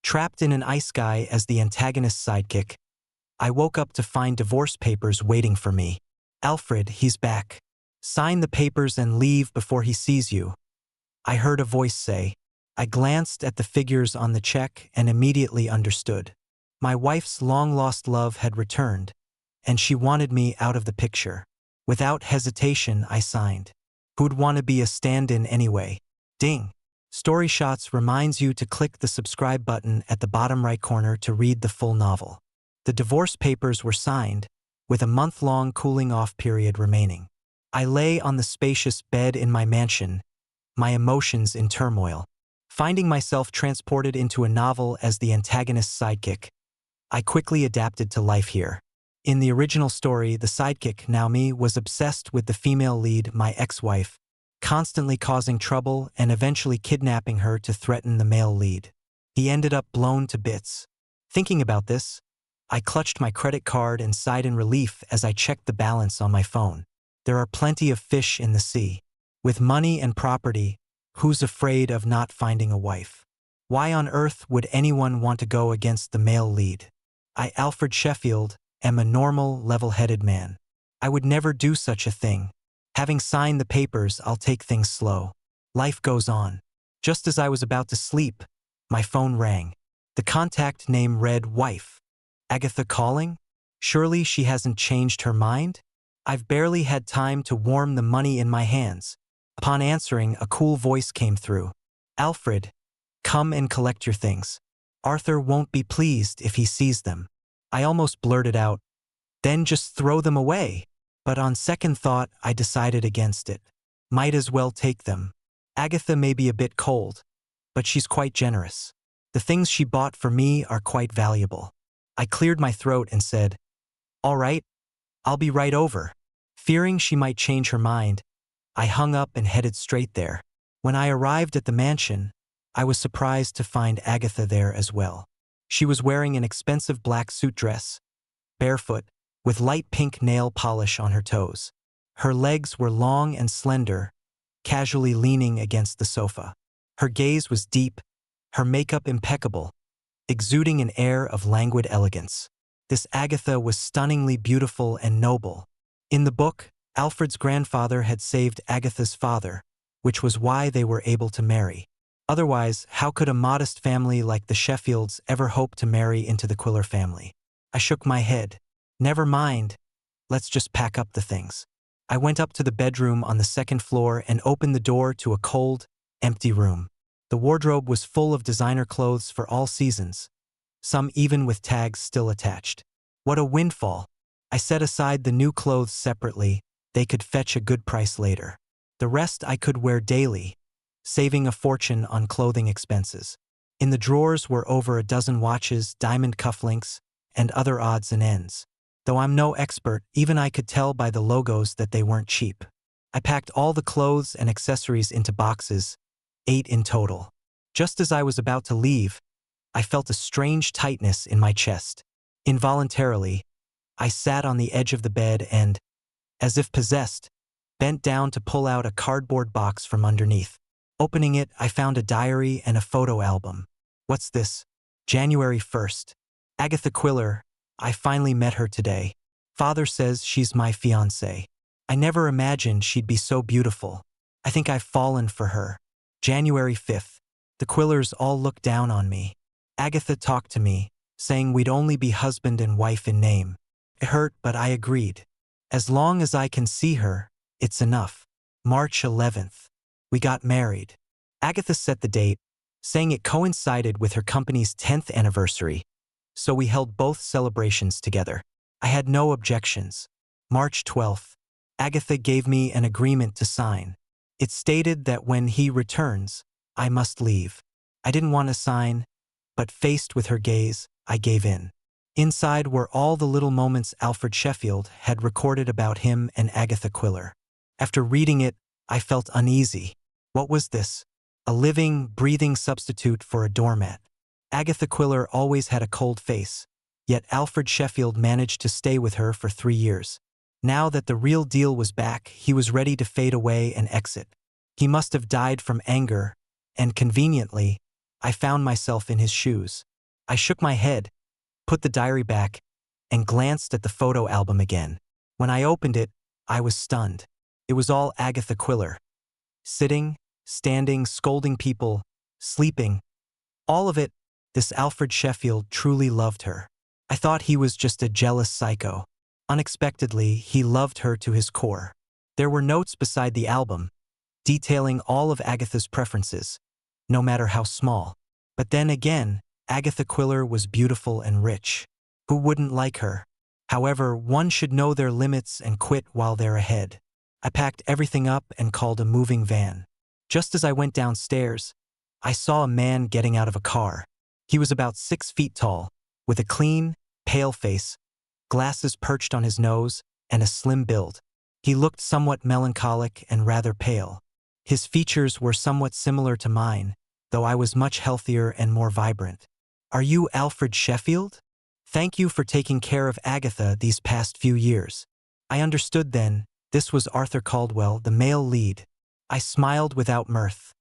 Trapped in an ice guy as the antagonist's sidekick, I woke up to find divorce papers waiting for me. Alfred, he's back. Sign the papers and leave before he sees you, I heard a voice say. I glanced at the figures on the check and immediately understood. My wife's long-lost love had returned, and she wanted me out of the picture. Without hesitation, I signed. Who'd want to be a stand-in anyway? Ding! Story Shots reminds you to click the subscribe button at the bottom right corner to read the full novel. The divorce papers were signed, with a month-long cooling-off period remaining. I lay on the spacious bed in my mansion, my emotions in turmoil. Finding myself transported into a novel as the antagonist's sidekick, I quickly adapted to life here. In the original story, the sidekick, Naomi, was obsessed with the female lead, my ex-wife, constantly causing trouble and eventually kidnapping her to threaten the male lead. He ended up blown to bits. Thinking about this, I clutched my credit card and sighed in relief as I checked the balance on my phone. There are plenty of fish in the sea. With money and property, who's afraid of not finding a wife? Why on earth would anyone want to go against the male lead? I, Alfred Sheffield, am a normal, level-headed man. I would never do such a thing. Having signed the papers, I'll take things slow. Life goes on. Just as I was about to sleep, my phone rang. The contact name read wife. Agatha calling? Surely she hasn't changed her mind? I've barely had time to warm the money in my hands. Upon answering, a cool voice came through. Alfred, come and collect your things. Arthur won't be pleased if he sees them. I almost blurted out, then just throw them away. But on second thought, I decided against it. Might as well take them. Agatha may be a bit cold, but she's quite generous. The things she bought for me are quite valuable. I cleared my throat and said, all right, I'll be right over. Fearing she might change her mind, I hung up and headed straight there. When I arrived at the mansion, I was surprised to find Agatha there as well. She was wearing an expensive black suit dress, barefoot, with light pink nail polish on her toes. Her legs were long and slender, casually leaning against the sofa. Her gaze was deep, her makeup impeccable, exuding an air of languid elegance. This Agatha was stunningly beautiful and noble. In the book, Alfred's grandfather had saved Agatha's father, which was why they were able to marry. Otherwise, how could a modest family like the Sheffields ever hope to marry into the Quiller family? I shook my head. Never mind. Let's just pack up the things. I went up to the bedroom on the second floor and opened the door to a cold, empty room. The wardrobe was full of designer clothes for all seasons, some even with tags still attached. What a windfall. I set aside the new clothes separately. They could fetch a good price later. The rest I could wear daily, saving a fortune on clothing expenses. In the drawers were over a dozen watches, diamond cufflinks, and other odds and ends. Though I'm no expert, even I could tell by the logos that they weren't cheap. I packed all the clothes and accessories into boxes, 8 in total. Just as I was about to leave, I felt a strange tightness in my chest. Involuntarily, I sat on the edge of the bed and, as if possessed, bent down to pull out a cardboard box from underneath. Opening it, I found a diary and a photo album. What's this? January 1st. Agatha Quiller. I finally met her today. Father says she's my fiancée. I never imagined she'd be so beautiful. I think I've fallen for her. January 5th. The Quillers all looked down on me. Agatha talked to me, saying we'd only be husband and wife in name. It hurt, but I agreed. As long as I can see her, it's enough. March 11th. We got married. Agatha set the date, saying it coincided with her company's 10th anniversary, so we held both celebrations together. I had no objections. March 12th. Agatha gave me an agreement to sign. It stated that when he returns, I must leave. I didn't want to sign, but faced with her gaze, I gave in. Inside were all the little moments Alfred Sheffield had recorded about him and Agatha Quiller. After reading it, I felt uneasy. What was this? A living, breathing substitute for a doormat. Agatha Quiller always had a cold face, yet Alfred Sheffield managed to stay with her for 3 years. Now that the real deal was back, he was ready to fade away and exit. He must have died from anger, and conveniently, I found myself in his shoes. I shook my head, put the diary back, and glanced at the photo album again. When I opened it, I was stunned. It was all Agatha Quiller. Sitting, standing, scolding people, sleeping. All of it, this Alfred Sheffield truly loved her. I thought he was just a jealous psycho. Unexpectedly, he loved her to his core. There were notes beside the album, detailing all of Agatha's preferences, no matter how small. But then again, Agatha Quiller was beautiful and rich. Who wouldn't like her? However, one should know their limits and quit while they're ahead. I packed everything up and called a moving van. Just as I went downstairs, I saw a man getting out of a car. He was about 6 feet tall, with a clean, pale face, glasses perched on his nose, and a slim build. He looked somewhat melancholic and rather pale. His features were somewhat similar to mine, though I was much healthier and more vibrant. "Are you Alfred Sheffield? Thank you for taking care of Agatha these past few years." I understood then, this was Arthur Caldwell, the male lead. I smiled without mirth.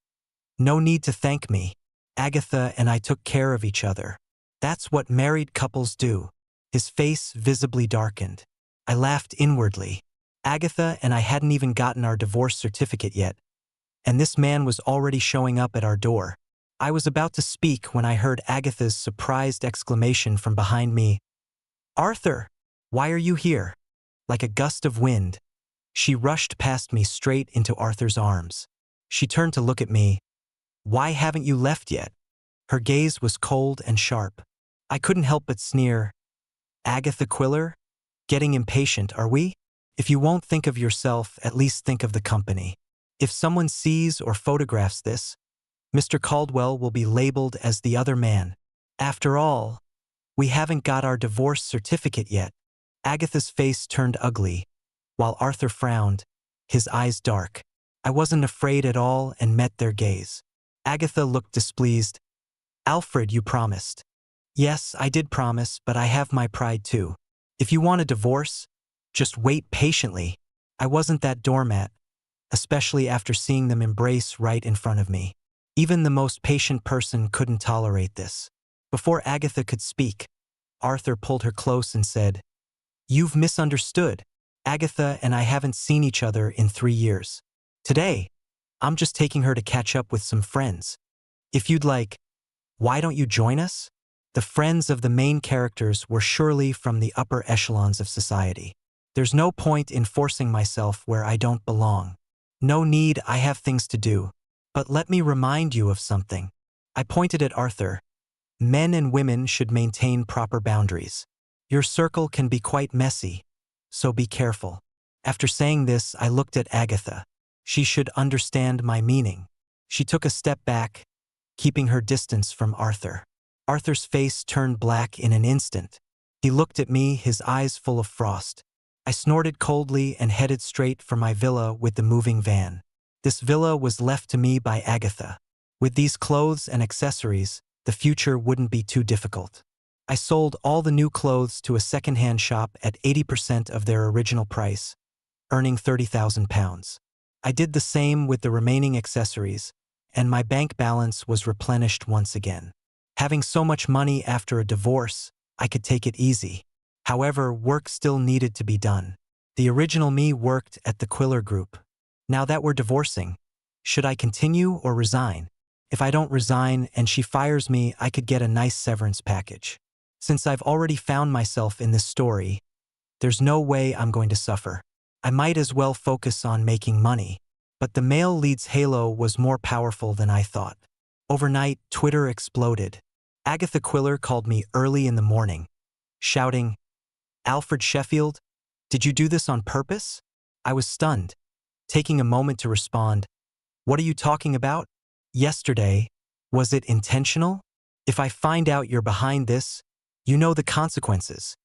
"No need to thank me. Agatha and I took care of each other. That's what married couples do." His face visibly darkened. I laughed inwardly. Agatha and I hadn't even gotten our divorce certificate yet, and this man was already showing up at our door. I was about to speak when I heard Agatha's surprised exclamation from behind me. "Arthur, why are you here?" Like a gust of wind, she rushed past me straight into Arthur's arms. She turned to look at me. "Why haven't you left yet?" Her gaze was cold and sharp. I couldn't help but sneer. "Agatha Quiller? Getting impatient, are we? If you won't think of yourself, at least think of the company. If someone sees or photographs this, Mr. Caldwell will be labeled as the other man. After all, we haven't got our divorce certificate yet." Agatha's face turned ugly, while Arthur frowned, his eyes dark. I wasn't afraid at all and met their gaze. Agatha looked displeased. "Alfred, you promised." "Yes, I did promise, but I have my pride too. If you want a divorce, just wait patiently." I wasn't that doormat, especially after seeing them embrace right in front of me. Even the most patient person couldn't tolerate this. Before Agatha could speak, Arthur pulled her close and said, "You've misunderstood. Agatha and I haven't seen each other in 3 years. Today, I'm just taking her to catch up with some friends. If you'd like, why don't you join us?" The friends of the main characters were surely from the upper echelons of society. There's no point in forcing myself where I don't belong. No need, I have things to do. But let me remind you of something. I pointed at Arthur. Men and women should maintain proper boundaries. Your circle can be quite messy, so be careful. After saying this, I looked at Agatha. She should understand my meaning. She took a step back, keeping her distance from Arthur. Arthur's face turned black in an instant. He looked at me, his eyes full of frost. I snorted coldly and headed straight for my villa with the moving van. This villa was left to me by Agatha. With these clothes and accessories, the future wouldn't be too difficult. I sold all the new clothes to a second-hand shop at 80% of their original price, earning £30,000. I did the same with the remaining accessories, and my bank balance was replenished once again. Having so much money after a divorce, I could take it easy. However, work still needed to be done. The original me worked at the Quiller Group. Now that we're divorcing, should I continue or resign? If I don't resign and she fires me, I could get a nice severance package. Since I've already found myself in this story, there's no way I'm going to suffer. I might as well focus on making money. But the male lead's halo was more powerful than I thought. Overnight, Twitter exploded. Agatha Quiller called me early in the morning, shouting, "Alfred Sheffield, did you do this on purpose?" I was stunned, taking a moment to respond. "What are you talking about? Yesterday, was it intentional? If I find out you're behind this, you know the consequences."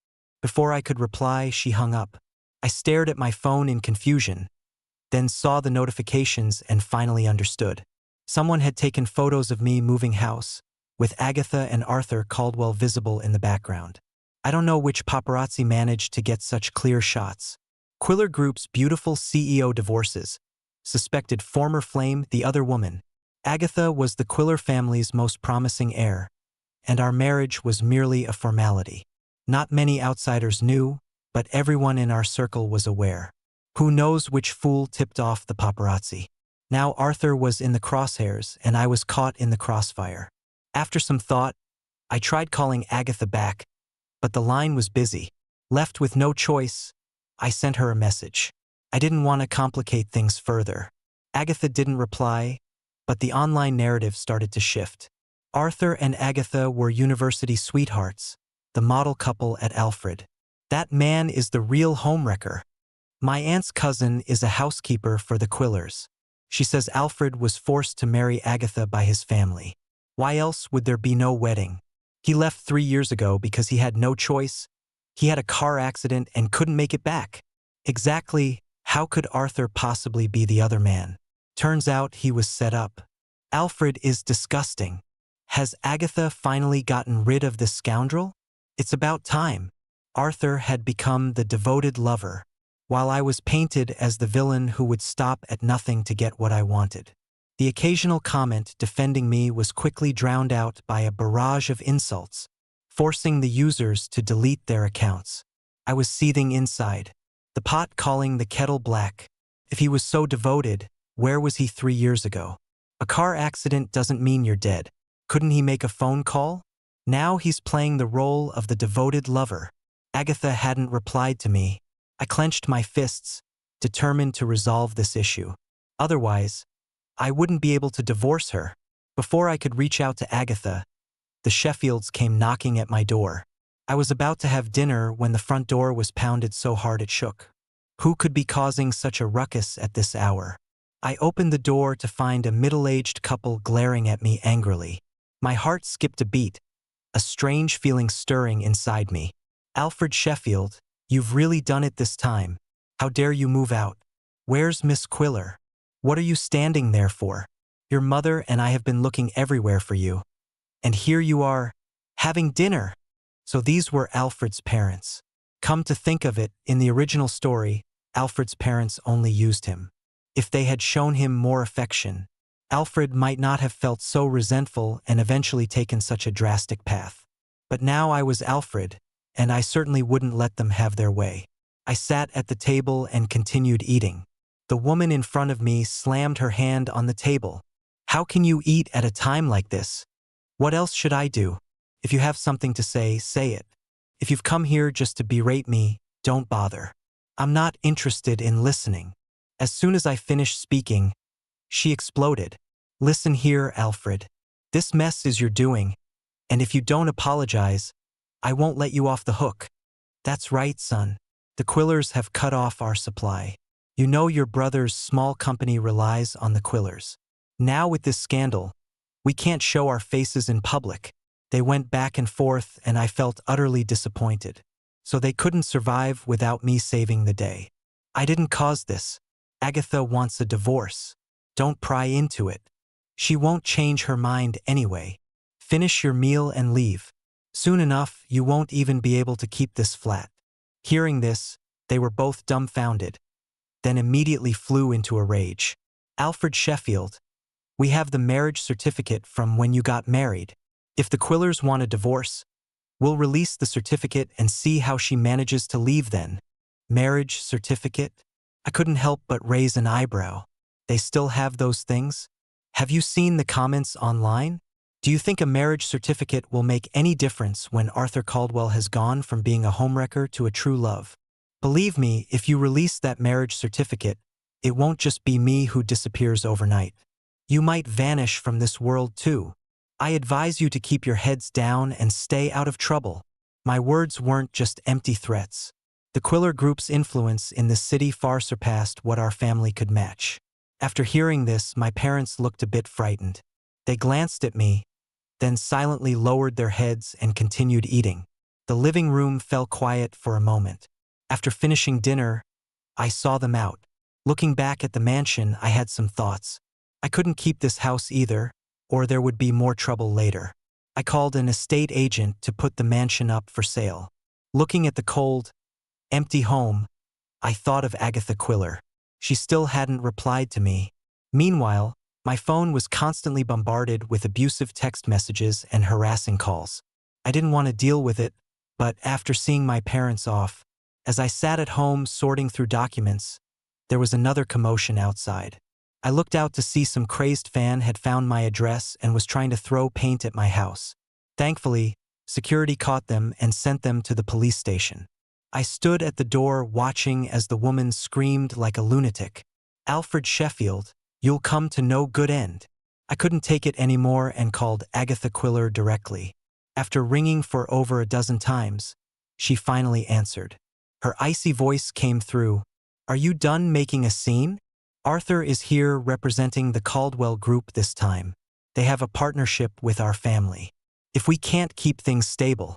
Before I could reply, she hung up. I stared at my phone in confusion, then saw the notifications and finally understood. Someone had taken photos of me moving house, with Agatha and Arthur Caldwell visible in the background. I don't know which paparazzi managed to get such clear shots. Quiller Group's beautiful CEO divorces. Suspected former flame, the other woman. Agatha was the Quiller family's most promising heir. and our marriage was merely a formality. Not many outsiders knew, but everyone in our circle was aware. Who knows which fool tipped off the paparazzi? Now Arthur was in the crosshairs and I was caught in the crossfire. After some thought, I tried calling Agatha back, but the line was busy. Left with no choice, I sent her a message. I didn't want to complicate things further. Agatha didn't reply, but the online narrative started to shift. Arthur and Agatha were university sweethearts, the model couple at Alfred. That man is the real homewrecker. My aunt's cousin is a housekeeper for the Quillers. She says Alfred was forced to marry Agatha by his family. Why else would there be no wedding? He left 3 years ago because he had no choice. He had a car accident and couldn't make it back. Exactly, how could Arthur possibly be the other man? Turns out he was set up. Alfred is disgusting. Has Agatha finally gotten rid of this scoundrel? It's about time. Arthur had become the devoted lover, while I was painted as the villain who would stop at nothing to get what I wanted. The occasional comment defending me was quickly drowned out by a barrage of insults, forcing the users to delete their accounts. I was seething inside, the pot calling the kettle black. If he was so devoted, where was he 3 years ago? A car accident doesn't mean you're dead. Couldn't he make a phone call? Now he's playing the role of the devoted lover. Agatha hadn't replied to me. I clenched my fists, determined to resolve this issue. Otherwise, I wouldn't be able to divorce her. Before I could reach out to Agatha, the Sheffields came knocking at my door. I was about to have dinner when the front door was pounded so hard it shook. Who could be causing such a ruckus at this hour? I opened the door to find a middle-aged couple glaring at me angrily. My heart skipped a beat, a strange feeling stirring inside me. Alfred Sheffield, you've really done it this time. How dare you move out? Where's Miss Quiller? What are you standing there for? Your mother and I have been looking everywhere for you. And here you are, having dinner. So these were Alfred's parents. Come to think of it, in the original story, Alfred's parents only used him. If they had shown him more affection, Alfred might not have felt so resentful and eventually taken such a drastic path. But now I was Alfred, and I certainly wouldn't let them have their way. I sat at the table and continued eating. The woman in front of me slammed her hand on the table. How can you eat at a time like this? What else should I do? If you have something to say, say it. If you've come here just to berate me, don't bother. I'm not interested in listening. As soon as I finished speaking, she exploded. Listen here, Alfred. This mess is your doing, and if you don't apologize, I won't let you off the hook. That's right, son. The Quillers have cut off our supply. You know your brother's small company relies on the Quillers. Now with this scandal, we can't show our faces in public. They went back and forth and I felt utterly disappointed. So they couldn't survive without me saving the day. I didn't cause this. Agatha wants a divorce. Don't pry into it. She won't change her mind anyway. Finish your meal and leave. Soon enough, you won't even be able to keep this flat. Hearing this, they were both dumbfounded, then immediately flew into a rage. Alfred Sheffield, we have the marriage certificate from when you got married. If the Quillers want a divorce, we'll release the certificate and see how she manages to leave then. Marriage certificate? I couldn't help but raise an eyebrow. They still have those things? Have you seen the comments online? Do you think a marriage certificate will make any difference when Arthur Caldwell has gone from being a homewrecker to a true love? Believe me, if you release that marriage certificate, it won't just be me who disappears overnight. You might vanish from this world too. I advise you to keep your heads down and stay out of trouble. My words weren't just empty threats. The Quiller Group's influence in this city far surpassed what our family could match. After hearing this, my parents looked a bit frightened. They glanced at me, then silently lowered their heads and continued eating. The living room fell quiet for a moment. After finishing dinner, I saw them out. Looking back at the mansion, I had some thoughts. I couldn't keep this house either, or there would be more trouble later. I called an estate agent to put the mansion up for sale. Looking at the cold, empty home, I thought of Agatha Quiller. She still hadn't replied to me. Meanwhile, My phone was constantly bombarded with abusive text messages and harassing calls. I didn't want to deal with it, but after seeing my parents off, as I sat at home sorting through documents, there was another commotion outside. I looked out to see some crazed fan had found my address and was trying to throw paint at my house. Thankfully, security caught them and sent them to the police station. I stood at the door watching as the woman screamed like a lunatic, "Alfred Sheffield, you'll come to no good end." I couldn't take it anymore and called Agatha Quiller directly. After ringing for over a dozen times, she finally answered. Her icy voice came through. "Are you done making a scene? Arthur is here representing the Caldwell Group this time. They have a partnership with our family. If we can't keep things stable."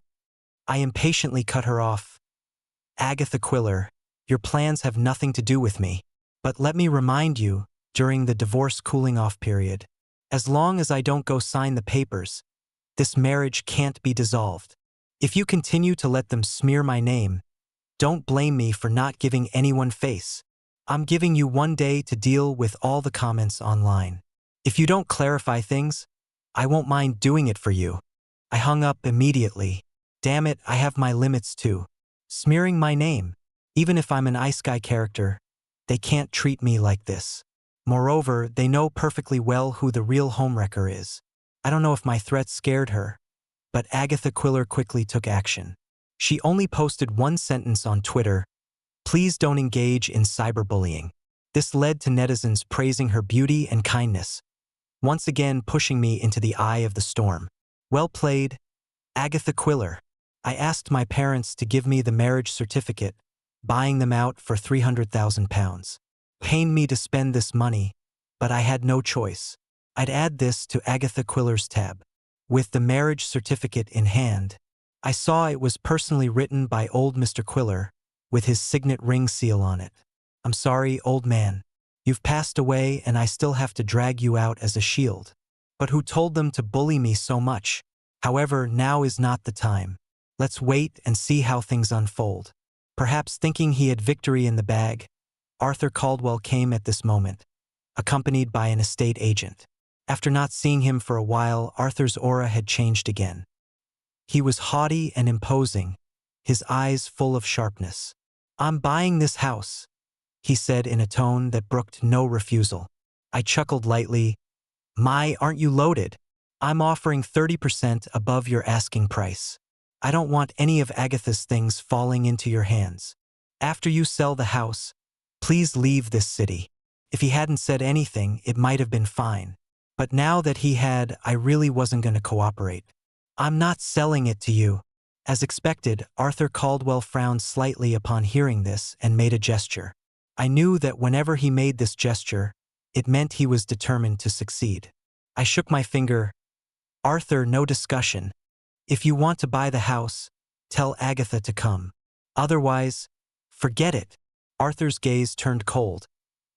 I impatiently cut her off. "Agatha Quiller, your plans have nothing to do with me. But let me remind you, during the divorce cooling-off period, as long as I don't go sign the papers, this marriage can't be dissolved. If you continue to let them smear my name, don't blame me for not giving anyone face. I'm giving you 1 day to deal with all the comments online. If you don't clarify things, I won't mind doing it for you." I hung up immediately. Damn it, I have my limits too. Smearing my name, even if I'm an Ice Guy character, they can't treat me like this. Moreover, they know perfectly well who the real homewrecker is. I don't know if my threats scared her, but Agatha Quiller quickly took action. She only posted one sentence on Twitter: "Please don't engage in cyberbullying." This led to netizens praising her beauty and kindness, once again pushing me into the eye of the storm. Well played, Agatha Quiller. I asked my parents to give me the marriage certificate, buying them out for £300,000. Pained me to spend this money, but I had no choice. I'd add this to Agatha Quiller's tab. With the marriage certificate in hand, I saw it was personally written by old Mr. Quiller, with his signet ring seal on it. "I'm sorry, old man. You've passed away and I still have to drag you out as a shield. But who told them to bully me so much? However, now is not the time. Let's wait and see how things unfold." Perhaps thinking he had victory in the bag, Arthur Caldwell came at this moment, accompanied by an estate agent. After not seeing him for a while, Arthur's aura had changed again. He was haughty and imposing, his eyes full of sharpness. "I'm buying this house," he said in a tone that brooked no refusal. I chuckled lightly. "My, aren't you loaded? I'm offering 30% above your asking price. I don't want any of Agatha's things falling into your hands. After you sell the house, please leave this city." If he hadn't said anything, it might have been fine. But now that he had, I really wasn't going to cooperate. "I'm not selling it to you." As expected, Arthur Caldwell frowned slightly upon hearing this and made a gesture. I knew that whenever he made this gesture, it meant he was determined to succeed. I shook my finger. "Arthur, no discussion. If you want to buy the house, tell Agatha to come. Otherwise, forget it." Arthur's gaze turned cold,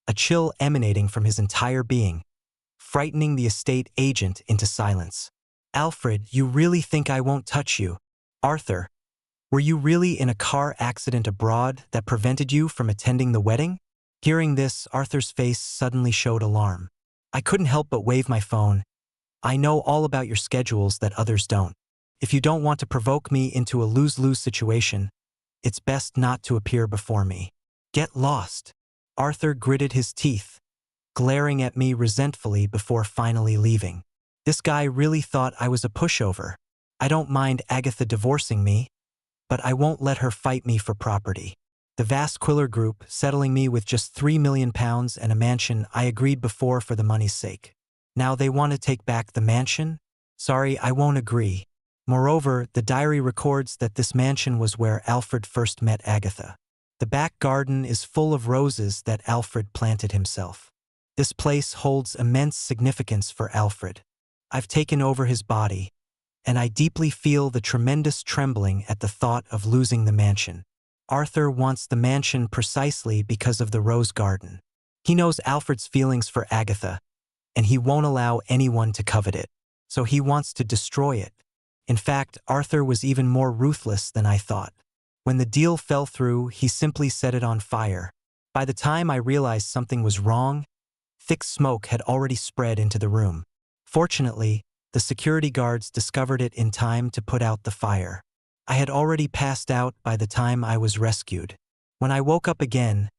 a chill emanating from his entire being, frightening the estate agent into silence. "Alfred, you really think I won't touch you? Arthur, were you really in a car accident abroad that prevented you from attending the wedding?" Hearing this, Arthur's face suddenly showed alarm. I couldn't help but wave my phone. "I know all about your schedules that others don't. If you don't want to provoke me into a lose-lose situation, it's best not to appear before me. Get lost." Arthur gritted his teeth, glaring at me resentfully before finally leaving. This guy really thought I was a pushover. I don't mind Agatha divorcing me, but I won't let her fight me for property. The vast Quiller Group settling me with just £3 million and a mansion I agreed before for the money's sake. Now they want to take back the mansion? Sorry, I won't agree. Moreover, the diary records that this mansion was where Alfred first met Agatha. The back garden is full of roses that Alfred planted himself. This place holds immense significance for Alfred. I've taken over his body, and I deeply feel the tremendous trembling at the thought of losing the mansion. Arthur wants the mansion precisely because of the rose garden. He knows Alfred's feelings for Agatha, and he won't allow anyone to covet it. So he wants to destroy it. In fact, Arthur was even more ruthless than I thought. When the deal fell through, he simply set it on fire. By the time I realized something was wrong, Thick smoke had already spread into the room. Fortunately, the security guards discovered it in time to put out the fire. I had already passed out by the time I was rescued. When I woke up again,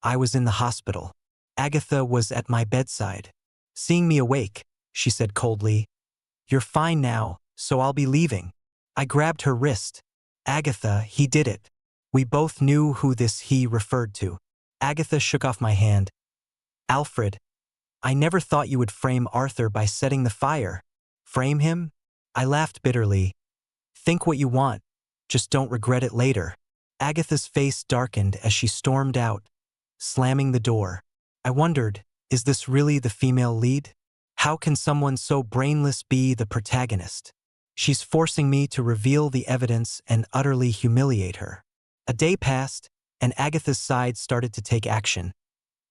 I was in the hospital. Agatha was at my bedside. Seeing me awake, she said coldly, "You're fine now, so I'll be leaving." I grabbed her wrist. "Agatha, he did it." We both knew who this he referred to. Agatha shook off my hand. "Alfred, I never thought you would frame Arthur by setting the fire." "Frame him?" I laughed bitterly. "Think what you want. Just don't regret it later." Agatha's face darkened as she stormed out, slamming the door. I wondered, is this really the female lead? How can someone so brainless be the protagonist? She's forcing me to reveal the evidence and utterly humiliate her. A day passed, and Agatha's side started to take action,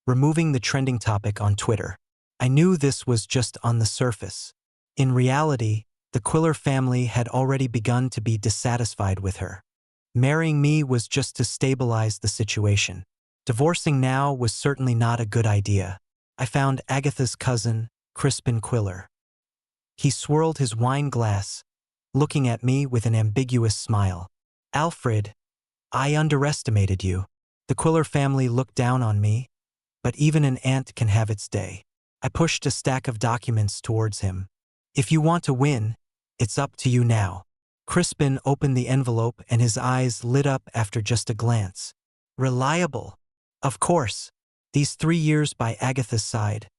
removing the trending topic on Twitter. I knew this was just on the surface. In reality, the Quiller family had already begun to be dissatisfied with her. Marrying me was just to stabilize the situation. Divorcing now was certainly not a good idea. I found Agatha's cousin, Crispin Quiller. He swirled his wine glass, looking at me with an ambiguous smile. "Alfred, I underestimated you." The Quiller family looked down on me, but even an ant can have its day. I pushed a stack of documents towards him. "If you want to win, it's up to you now." Crispin opened the envelope and his eyes lit up after just a glance. Reliable. Of course. These 3 years by Agatha's side,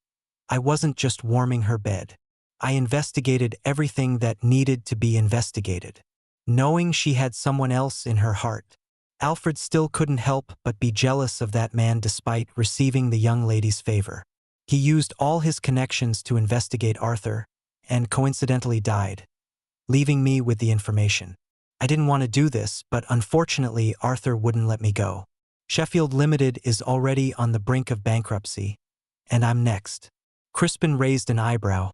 I wasn't just warming her bed. I investigated everything that needed to be investigated. Knowing she had someone else in her heart, Alfred still couldn't help but be jealous of that man despite receiving the young lady's favor. He used all his connections to investigate Arthur, and coincidentally died, leaving me with the information. I didn't want to do this, but unfortunately Arthur wouldn't let me go. Sheffield Limited is already on the brink of bankruptcy, and I'm next. Crispin raised an eyebrow.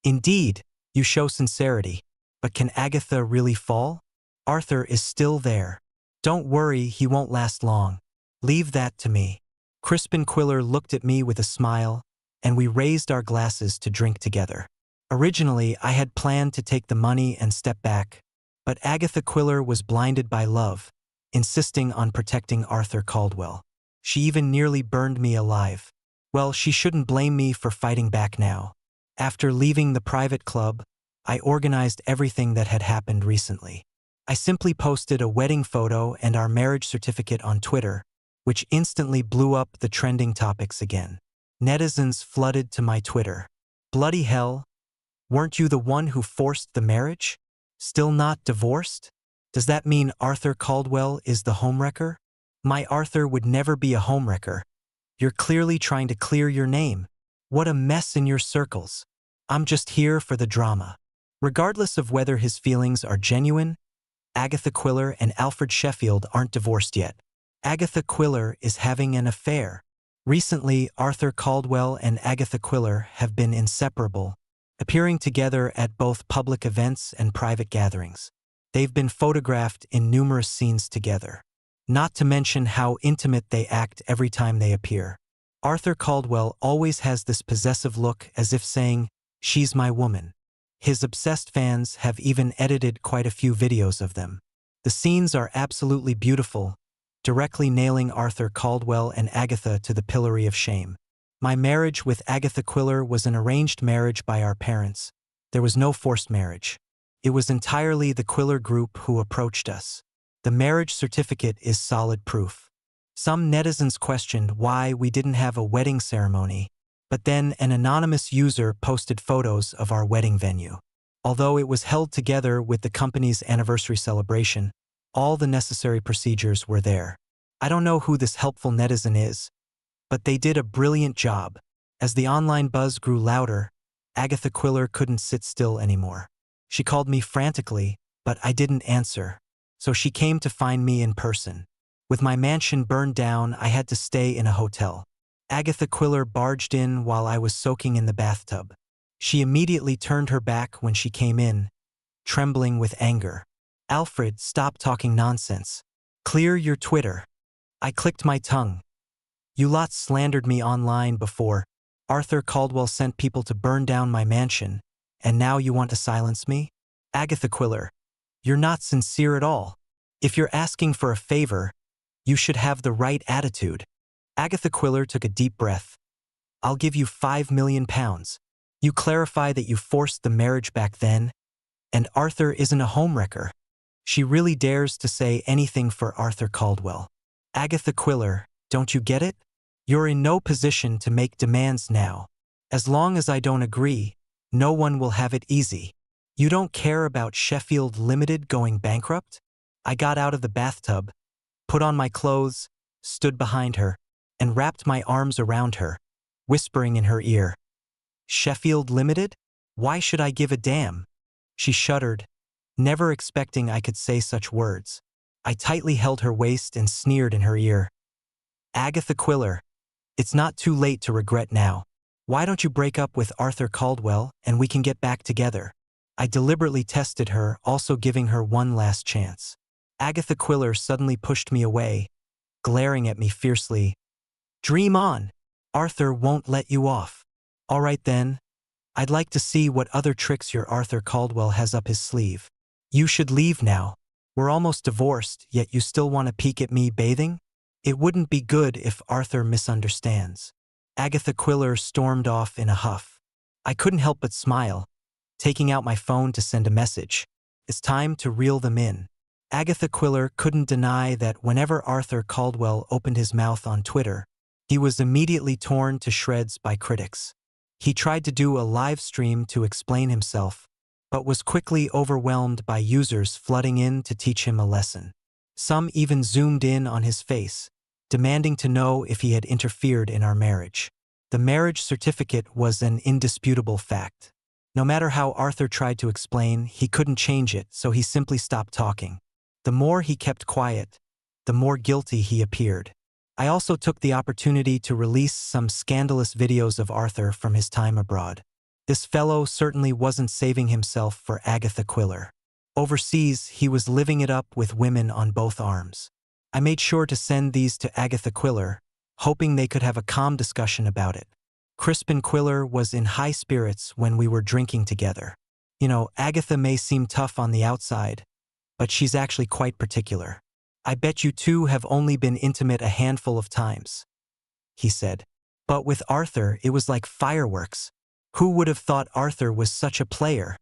"Indeed, you show sincerity. But can Agatha really fall? Arthur is still there. Don't worry, he won't last long. Leave that to me." Crispin Quiller looked at me with a smile, and we raised our glasses to drink together. Originally, I had planned to take the money and step back, but Agatha Quiller was blinded by love, insisting on protecting Arthur Caldwell. She even nearly burned me alive. Well, she shouldn't blame me for fighting back now. After leaving the private club, I organized everything that had happened recently. I simply posted a wedding photo and our marriage certificate on Twitter, which instantly blew up the trending topics again. Netizens flooded to my Twitter. "Bloody hell, weren't you the one who forced the marriage? Still not divorced? Does that mean Arthur Caldwell is the homewrecker? My Arthur would never be a homewrecker. You're clearly trying to clear your name. What a mess in your circles. I'm just here for the drama." Regardless of whether his feelings are genuine, Agatha Quiller and Alfred Sheffield aren't divorced yet. Agatha Quiller is having an affair. Recently, Arthur Caldwell and Agatha Quiller have been inseparable, appearing together at both public events and private gatherings. They've been photographed in numerous scenes together. Not to mention how intimate they act every time they appear. Arthur Caldwell always has this possessive look as if saying, "She's my woman." His obsessed fans have even edited quite a few videos of them. The scenes are absolutely beautiful, directly nailing Arthur Caldwell and Agatha to the pillory of shame. My marriage with Agatha Quiller was an arranged marriage by our parents. There was no forced marriage. It was entirely the Quiller group who approached us. The marriage certificate is solid proof. Some netizens questioned why we didn't have a wedding ceremony, but then an anonymous user posted photos of our wedding venue. Although it was held together with the company's anniversary celebration, all the necessary procedures were there. I don't know who this helpful netizen is, but they did a brilliant job. As the online buzz grew louder, Agatha Quiller couldn't sit still anymore. She called me frantically, but I didn't answer, so she came to find me in person. With my mansion burned down, I had to stay in a hotel. Agatha Quiller barged in while I was soaking in the bathtub. She immediately turned her back when she came in, trembling with anger. "Alfred, stop talking nonsense. Clear your Twitter." I clicked my tongue. "You lot slandered me online before. Arthur Caldwell sent people to burn down my mansion, and now you want to silence me? Agatha Quiller, you're not sincere at all. If you're asking for a favor, you should have the right attitude. Agatha Quiller took a deep breath. I'll give you £5 million. You clarify that you forced the marriage back then, and Arthur isn't a homewrecker. She really dares to say anything for Arthur Caldwell. Agatha Quiller, don't you get it? You're in no position to make demands now. As long as I don't agree, no one will have it easy. You don't care about Sheffield Limited going bankrupt? I got out of the bathtub, put on my clothes, stood behind her, and wrapped my arms around her, whispering in her ear. Sheffield Limited? Why should I give a damn? She shuddered, never expecting I could say such words. I tightly held her waist and sneered in her ear. Agatha Quiller, it's not too late to regret now. Why don't you break up with Arthur Caldwell and we can get back together? I deliberately tested her, also giving her one last chance. Agatha Quiller suddenly pushed me away, glaring at me fiercely. Dream on. Arthur won't let you off. All right then. I'd like to see what other tricks your Arthur Caldwell has up his sleeve. You should leave now. We're almost divorced, yet you still want to peek at me bathing? It wouldn't be good if Arthur misunderstands. Agatha Quiller stormed off in a huff. I couldn't help but smile, taking out my phone to send a message. It's time to reel them in. Agatha Quiller couldn't deny that whenever Arthur Caldwell opened his mouth on Twitter, he was immediately torn to shreds by critics. He tried to do a live stream to explain himself, but was quickly overwhelmed by users flooding in to teach him a lesson. Some even zoomed in on his face, demanding to know if he had interfered in our marriage. The marriage certificate was an indisputable fact. No matter how Arthur tried to explain, he couldn't change it, so he simply stopped talking. The more he kept quiet, the more guilty he appeared. I also took the opportunity to release some scandalous videos of Arthur from his time abroad. This fellow certainly wasn't saving himself for Agatha Quiller. Overseas, he was living it up with women on both arms. I made sure to send these to Agatha Quiller, hoping they could have a calm discussion about it. Crispin Quiller was in high spirits when we were drinking together. You know, Agatha may seem tough on the outside, but she's actually quite particular. I bet you two have only been intimate a handful of times, he said. But with Arthur, it was like fireworks. Who would have thought Arthur was such a player?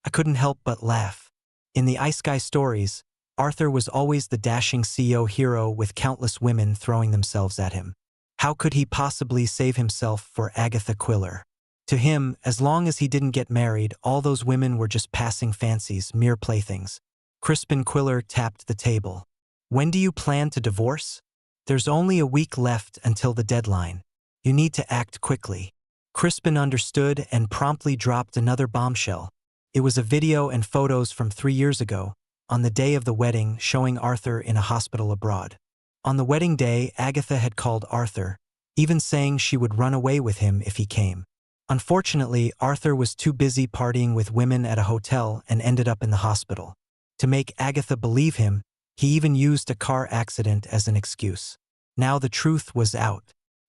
I couldn't help but laugh. In the Ice Guy stories, Arthur was always the dashing CEO hero with countless women throwing themselves at him. How could he possibly save himself for Agatha Quiller? To him, as long as he didn't get married, all those women were just passing fancies, mere playthings. Crispin Quiller tapped the table. When do you plan to divorce? There's only a week left until the deadline. You need to act quickly. Crispin understood and promptly dropped another bombshell. It was a video and photos from 3 years ago, on the day of the wedding, showing Arthur in a hospital abroad. On the wedding day, Agatha had called Arthur, even saying she would run away with him if he came. Unfortunately, Arthur was too busy partying with women at a hotel and ended up in the hospital. To make Agatha believe him, he even used a car accident as an excuse. Now the truth was out.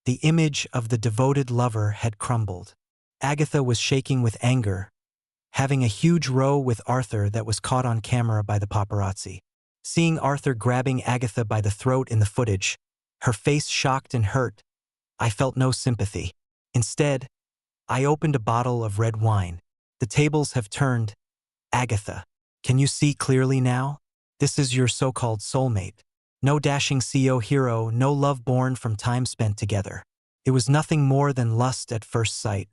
The image of the devoted lover had crumbled. Agatha was shaking with anger, having a huge row with Arthur that was caught on camera by the paparazzi. Seeing Arthur grabbing Agatha by the throat in the footage, her face shocked and hurt, I felt no sympathy. Instead, I opened a bottle of red wine. The tables have turned. Agatha, can you see clearly now? This is your so-called soulmate. No dashing CEO hero, no love born from time spent together. It was nothing more than lust at first sight.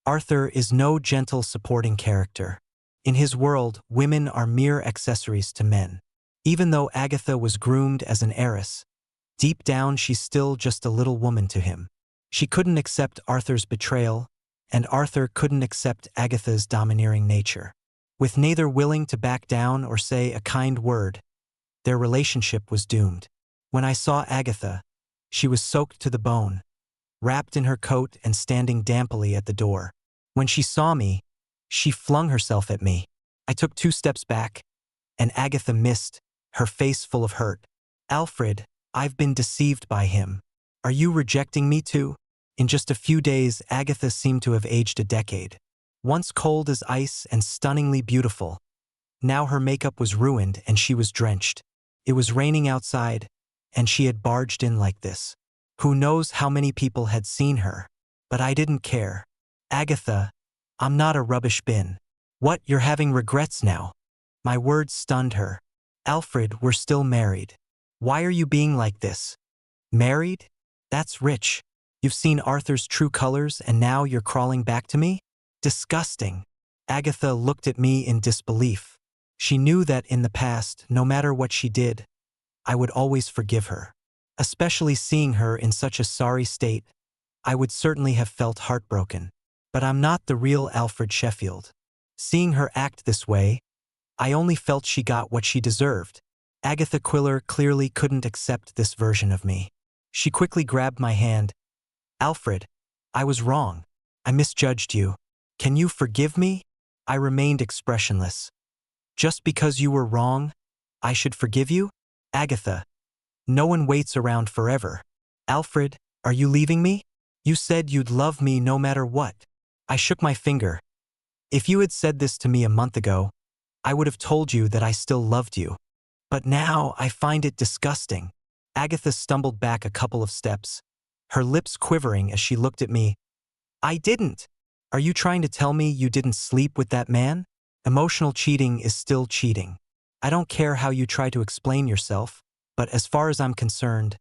Arthur is no gentle supporting character. In his world, women are mere accessories to men. Even though Agatha was groomed as an heiress, deep down she's still just a little woman to him. She couldn't accept Arthur's betrayal, and Arthur couldn't accept Agatha's domineering nature. With neither willing to back down or say a kind word, their relationship was doomed. When I saw Agatha, she was soaked to the bone, wrapped in her coat and standing dampily at the door. When she saw me, she flung herself at me. I took 2 steps back, and Agatha missed, her face full of hurt. Alfred, I've been deceived by him. Are you rejecting me too? In just a few days, Agatha seemed to have aged a decade. Once cold as ice and stunningly beautiful, now her makeup was ruined and she was drenched. It was raining outside, and she had barged in like this. Who knows how many people had seen her? But I didn't care. Agatha, I'm not a rubbish bin. What, you're having regrets now? My words stunned her. Alfred, we're still married. Why are you being like this? Married? That's rich. You've seen Arthur's true colors and now you're crawling back to me? Disgusting. Agatha looked at me in disbelief. She knew that in the past, no matter what she did, I would always forgive her. Especially seeing her in such a sorry state, I would certainly have felt heartbroken. But I'm not the real Alfred Sheffield. Seeing her act this way, I only felt she got what she deserved. Agatha Quiller clearly couldn't accept this version of me. She quickly grabbed my hand. Alfred, I was wrong. I misjudged you. Can you forgive me? I remained expressionless. Just because you were wrong, I should forgive you? Agatha, no one waits around forever. Alfred, are you leaving me? You said you'd love me no matter what. I shook my finger. If you had said this to me a month ago, I would have told you that I still loved you. But now I find it disgusting. Agatha stumbled back a couple of steps, her lips quivering as she looked at me. I didn't. Are you trying to tell me you didn't sleep with that man? Emotional cheating is still cheating. I don't care how you try to explain yourself, but as far as I'm concerned,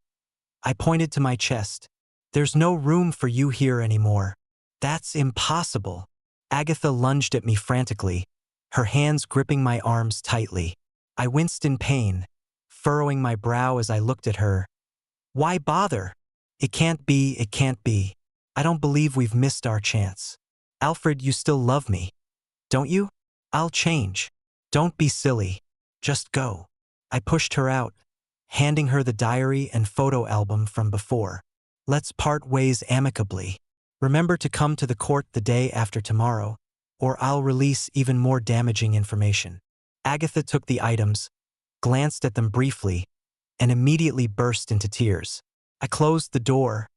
I pointed to my chest. There's no room for you here anymore. That's impossible. Agatha lunged at me frantically, her hands gripping my arms tightly. I winced in pain, furrowing my brow as I looked at her. Why bother? It can't be, it can't be. I don't believe we've missed our chance. Alfred, you still love me, don't you? I'll change. Don't be silly. Just go. I pushed her out, handing her the diary and photo album from before. Let's part ways amicably. Remember to come to the court the day after tomorrow, or I'll release even more damaging information. Agatha took the items, glanced at them briefly, and immediately burst into tears. I closed the door,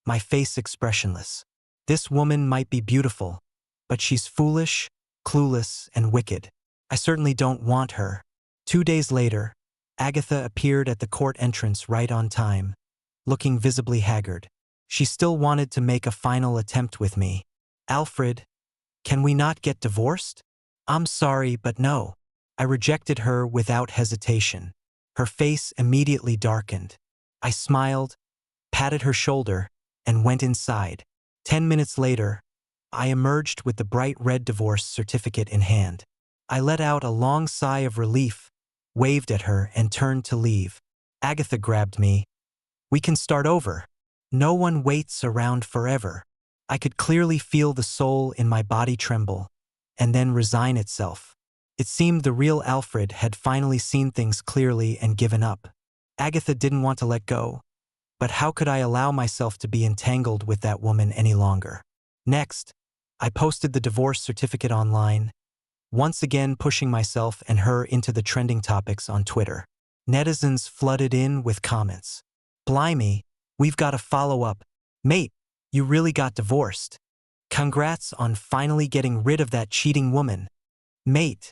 my face expressionless. This woman might be beautiful, but she's foolish, clueless, and wicked. I certainly don't want her. 2 days later, Agatha appeared at the court entrance right on time, looking visibly haggard. She still wanted to make a final attempt with me. Alfred, can we not get divorced? I'm sorry, but no. I rejected her without hesitation. Her face immediately darkened. I smiled, patted her shoulder, and went inside. 10 minutes later, I emerged with the bright red divorce certificate in hand. I let out a long sigh of relief, waved at her, and turned to leave. Agatha grabbed me. We can start over. No one waits around forever. I could clearly feel the soul in my body tremble, and then resign itself. It seemed the real Alfred had finally seen things clearly and given up. Agatha didn't want to let go, but how could I allow myself to be entangled with that woman any longer? Next, I posted the divorce certificate online, once again pushing myself and her into the trending topics on Twitter. Netizens flooded in with comments. Blimey, we've got to follow up. Mate, you really got divorced. Congrats on finally getting rid of that cheating woman. Mate,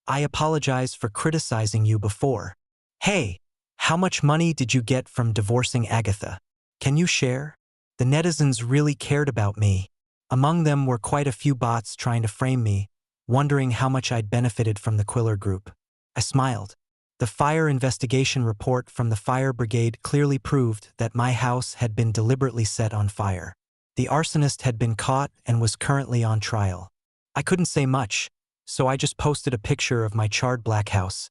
I apologize for criticizing you before. Hey, how much money did you get from divorcing Agatha? Can you share? The netizens really cared about me. Among them were quite a few bots trying to frame me, wondering how much I'd benefited from the Quiller Group. I smiled. The fire investigation report from the fire brigade clearly proved that my house had been deliberately set on fire. The arsonist had been caught and was currently on trial. I couldn't say much, so I just posted a picture of my charred black house,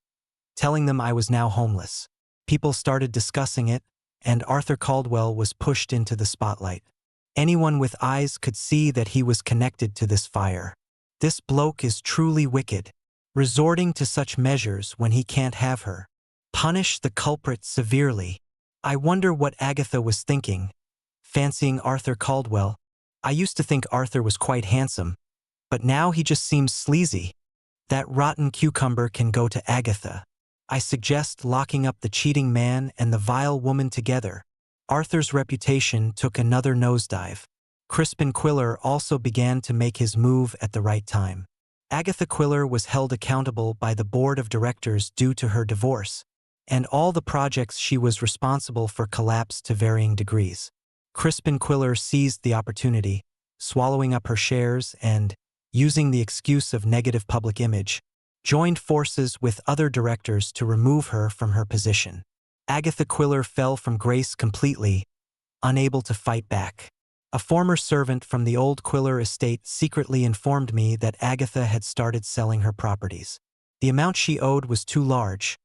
telling them I was now homeless. People started discussing it, and Arthur Caldwell was pushed into the spotlight. Anyone with eyes could see that he was connected to this fire. This bloke is truly wicked, resorting to such measures when he can't have her. Punish the culprit severely. I wonder what Agatha was thinking, fancying Arthur Caldwell. I used to think Arthur was quite handsome, but now he just seems sleazy. That rotten cucumber can go to Agatha. I suggest locking up the cheating man and the vile woman together. Arthur's reputation took another nosedive. Crispin Quiller also began to make his move at the right time. Agatha Quiller was held accountable by the board of directors due to her divorce, and all the projects she was responsible for collapsed to varying degrees. Crispin Quiller seized the opportunity, swallowing up her shares and, using the excuse of negative public image, joined forces with other directors to remove her from her position. Agatha Quiller fell from grace completely, unable to fight back. A former servant from the old Quiller estate secretly informed me that Agatha had started selling her properties. The amount she owed was too large,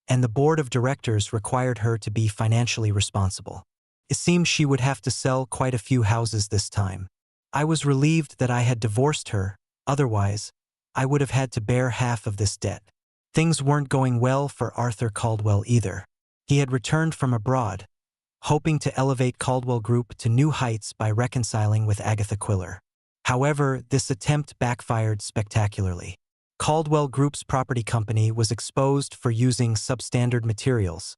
and the board of directors required her to be financially responsible. It seemed she would have to sell quite a few houses this time. I was relieved that I had divorced her, otherwise, I would have had to bear half of this debt. Things weren't going well for Arthur Caldwell either. He had returned from abroad, hoping to elevate Caldwell Group to new heights by reconciling with Agatha Quiller. However, this attempt backfired spectacularly. Caldwell Group's property company was exposed for using substandard materials,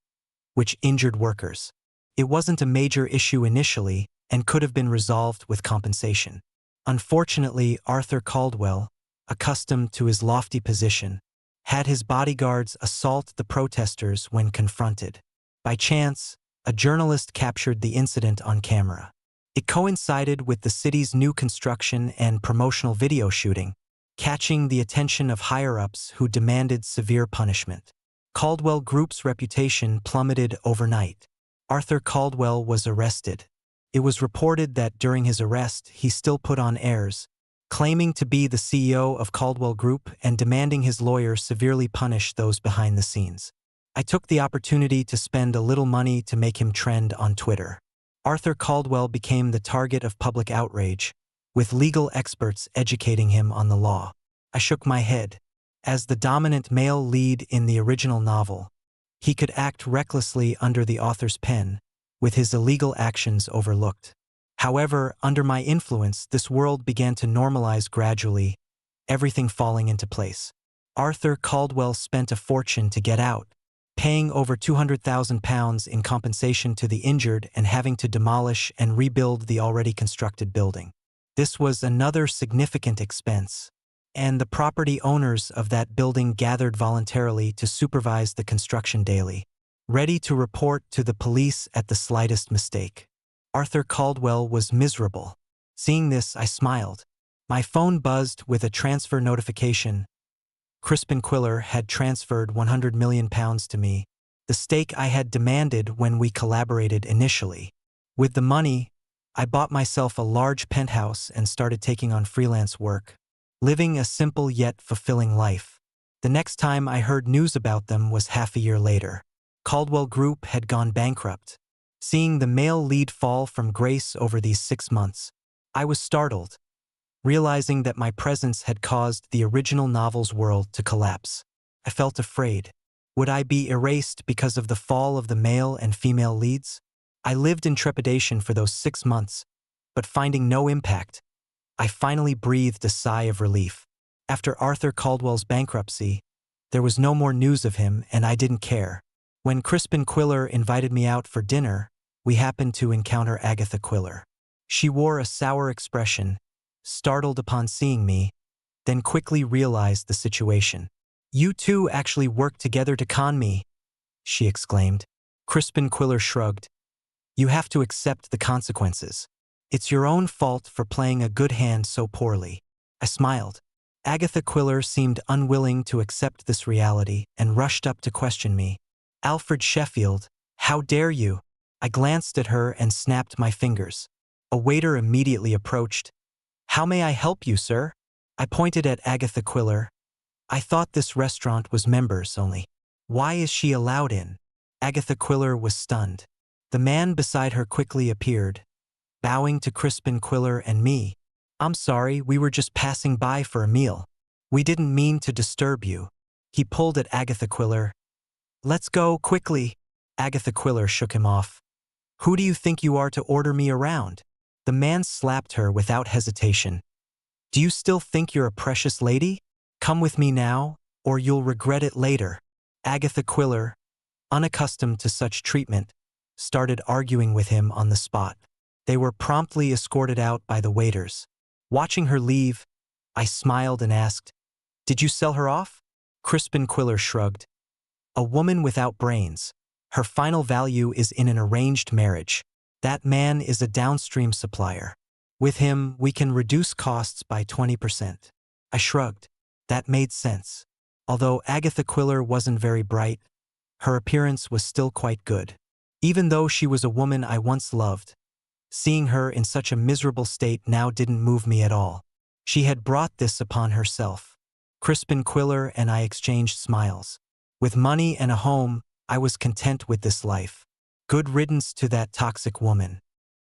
which injured workers. It wasn't a major issue initially and could have been resolved with compensation. Unfortunately, Arthur Caldwell, accustomed to his lofty position, had his bodyguards assault the protesters when confronted. By chance, a journalist captured the incident on camera. It coincided with the city's new construction and promotional video shooting, catching the attention of higher-ups who demanded severe punishment. Caldwell Group's reputation plummeted overnight. Arthur Caldwell was arrested. It was reported that during his arrest he still put on airs, claiming to be the CEO of Caldwell Group and demanding his lawyer severely punish those behind the scenes. I took the opportunity to spend a little money to make him trend on Twitter. Arthur Caldwell became the target of public outrage, with legal experts educating him on the law. I shook my head. As the dominant male lead in the original novel, he could act recklessly under the author's pen, with his illegal actions overlooked. However, under my influence, this world began to normalize gradually, everything falling into place. Arthur Caldwell spent a fortune to get out, paying over £200,000 in compensation to the injured and having to demolish and rebuild the already constructed building. This was another significant expense, and the property owners of that building gathered voluntarily to supervise the construction daily, ready to report to the police at the slightest mistake. Arthur Caldwell was miserable. Seeing this, I smiled. My phone buzzed with a transfer notification. Crispin Quiller had transferred £100 million to me, the stake I had demanded when we collaborated initially. With the money, I bought myself a large penthouse and started taking on freelance work, living a simple yet fulfilling life. The next time I heard news about them was half a year later. Caldwell Group had gone bankrupt. Seeing the male lead fall from grace over these 6 months, I was startled, realizing that my presence had caused the original novel's world to collapse. I felt afraid. Would I be erased because of the fall of the male and female leads? I lived in trepidation for those 6 months, but finding no impact, I finally breathed a sigh of relief. After Arthur Caldwell's bankruptcy, there was no more news of him, and I didn't care. When Crispin Quiller invited me out for dinner, we happened to encounter Agatha Quiller. She wore a sour expression, startled upon seeing me, then quickly realized the situation. "You two actually worked together to con me," she exclaimed. Crispin Quiller shrugged. "You have to accept the consequences. It's your own fault for playing a good hand so poorly." I smiled. Agatha Quiller seemed unwilling to accept this reality and rushed up to question me. "Alfred Sheffield, how dare you?" I glanced at her and snapped my fingers. A waiter immediately approached. "How may I help you, sir?" I pointed at Agatha Quiller. "I thought this restaurant was members only. Why is she allowed in?" Agatha Quiller was stunned. The man beside her quickly appeared, bowing to Crispin Quiller and me. "I'm sorry, we were just passing by for a meal. We didn't mean to disturb you." He pulled at Agatha Quiller. "Let's go, quickly." Agatha Quiller shook him off. "Who do you think you are to order me around?" The man slapped her without hesitation. "Do you still think you're a precious lady? Come with me now, or you'll regret it later." Agatha Quiller, unaccustomed to such treatment, started arguing with him on the spot. They were promptly escorted out by the waiters. Watching her leave, I smiled and asked, "Did you sell her off?" Crispin Quiller shrugged. "A woman without brains. Her final value is in an arranged marriage. That man is a downstream supplier. With him, we can reduce costs by 20%. I shrugged. That made sense. Although Agatha Quiller wasn't very bright, her appearance was still quite good. Even though she was a woman I once loved, seeing her in such a miserable state now didn't move me at all. She had brought this upon herself. Crispin Quiller and I exchanged smiles. With money and a home, I was content with this life. Good riddance to that toxic woman.